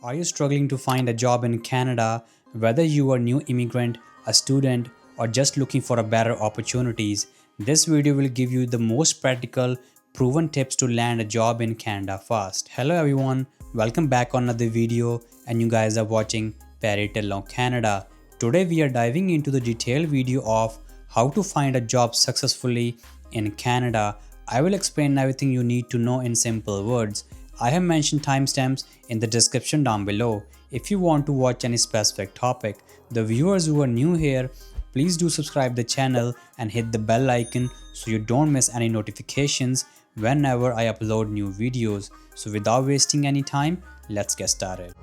Are you struggling to find a job in Canada? Whether you are a new immigrant, a student, or just looking for a better opportunities, this video will give you the most practical, proven tips to land a job in Canada fast. Hello everyone, welcome back on another video, and you guys are watching Dhillon Canada. Today we are diving into the detailed video of how to find a job successfully in Canada. I will explain everything you need to know in simple words. I have mentioned timestamps in the description down below. If you want to watch any specific topic, the viewers who are new here, please do subscribe the channel and hit the bell icon so you don't miss any notifications whenever I upload new videos. So without wasting any time, let's get started.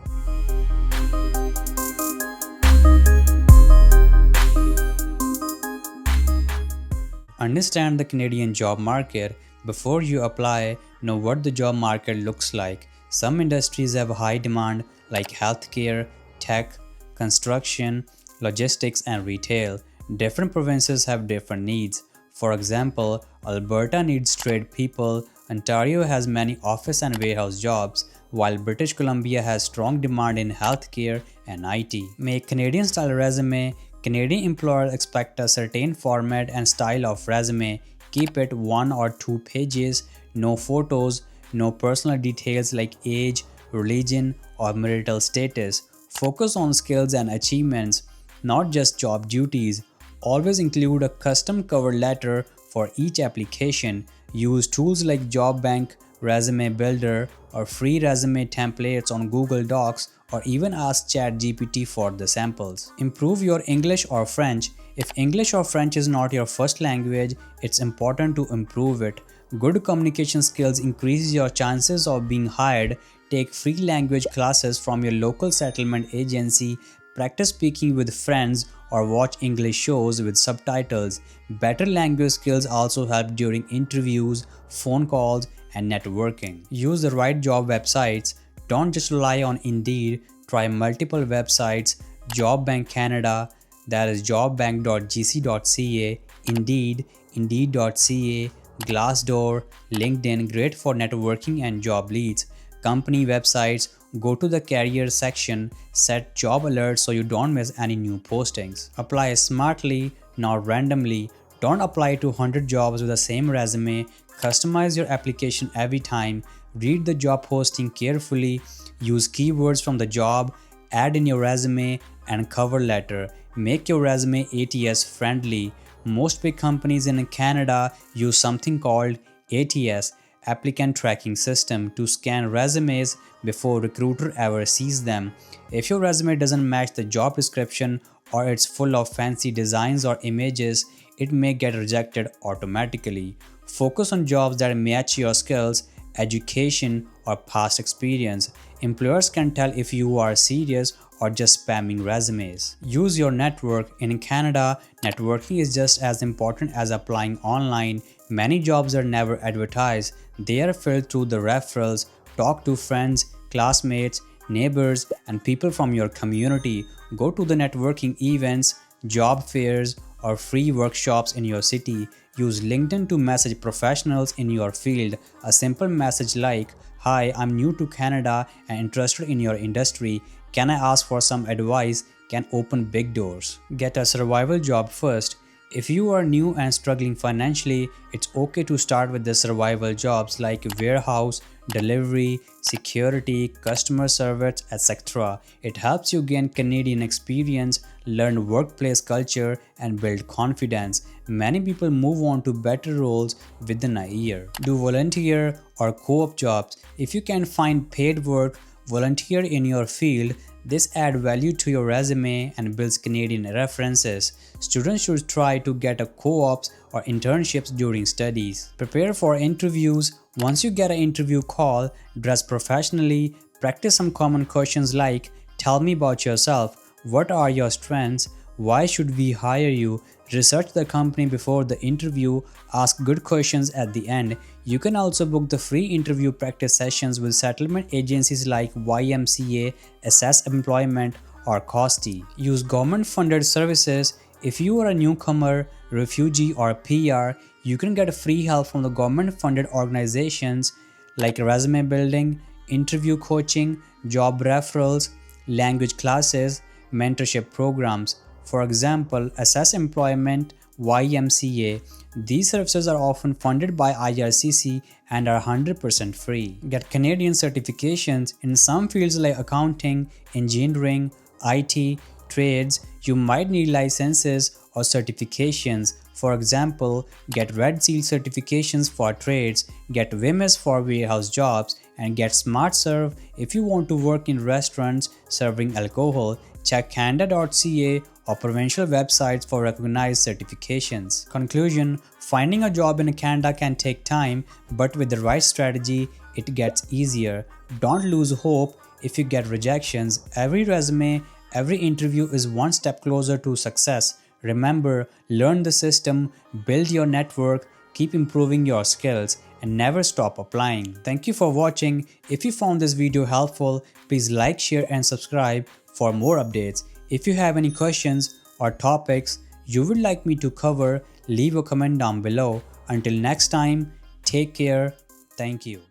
Understand the Canadian job market before you apply. Know what the job market looks like. Some industries have high demand like healthcare, tech, construction, logistics and retail. Different provinces have different needs. For example, Alberta needs trade people, Ontario has many office and warehouse jobs, while British Columbia has strong demand in healthcare and IT. Make Canadian style resume. Canadian employers expect a certain format and style of resume. Keep it 1 or 2 pages, no photos, no personal details like age, religion, or marital status. Focus on skills and achievements, not just job duties. Always include a custom cover letter for each application. Use tools like Job Bank, Resume Builder, or free resume templates on Google Docs, or even ask ChatGPT for the samples. Improve your English or French. If English or French is not your first language, it's important to improve it. Good communication skills increase your chances of being hired. Take free language classes from your local settlement agency. Practice speaking with friends or watch English shows with subtitles. Better language skills also help during interviews, phone calls, and networking. Use the right job websites. Don't just rely on Indeed. Try multiple websites. Job Bank Canada, that is jobbank.gc.ca, Indeed, Indeed.ca, Glassdoor, LinkedIn, great for networking and job leads. Company websites, go to the career section, set job alerts so you don't miss any new postings. Apply smartly, not randomly. Don't apply to 100 jobs with the same resume. Customize your application every time. Read the job posting carefully. Use keywords from the job. Add in your resume and cover letter. Make your resume ATS friendly. Most big companies in Canada use something called ATS, Applicant Tracking System, to scan resumes before recruiter ever sees them. If your resume doesn't match the job description or it's full of fancy designs or images, it may get rejected automatically. Focus on jobs that match your skills, education, or past experience. Employers can tell if you are serious or just spamming resumes. Use your network. In Canada, networking is just as important as applying online. Many jobs are never advertised. They are filled through the referrals. Talk to friends, classmates, neighbors, and people from your community. Go to the networking events, job fairs, or free workshops in your city. Use LinkedIn to message professionals in your field. A simple message like, "Hi, I'm new to Canada and interested in your industry. Can I ask for some advice?" can open big doors. Get a survival job first. If you are new and struggling financially, it's okay to start with the survival jobs like warehouse, delivery, security, customer service, etc. It helps you gain Canadian experience, learn workplace culture, and build confidence. Many people move on to better roles within a year. Do volunteer or co-op jobs. If you can find paid work, volunteer in your field. This adds value to your resume and builds Canadian references. Students should try to get a co-ops or internships during studies. Prepare for interviews. Once you get an interview call, dress professionally. Practice some common questions like, "Tell me about yourself. What are your strengths? Why should we hire you?" Research the company before the interview. Ask good questions at the end. You can also book the free interview practice sessions with settlement agencies like YMCA, Assess Employment, or COSTI. Use government-funded services. If you are a newcomer, refugee, or PR, you can get free help from the government-funded organizations like resume building, interview coaching, job referrals, language classes, mentorship programs. For example, Assess Employment, YMCA. These services are often funded by IRCC and are 100% free. Get Canadian certifications in some fields like accounting, engineering, IT, trades. You might need licenses or certifications. For example, get Red Seal certifications for trades, get WMS for warehouse jobs, and get SmartServe if you want to work in restaurants serving alcohol. Check canada.ca or provincial websites for recognized certifications. Conclusion: finding a job in Canada can take time, but with the right strategy, it gets easier. Don't lose hope if you get rejections. Every resume, every interview is one step closer to success. Remember, learn the system, build your network, keep improving your skills, and never stop applying. Thank you for watching. If you found this video helpful, please like, share, and subscribe for more updates. If you have any questions or topics you would like me to cover, leave a comment down below. Until next time, take care. Thank you.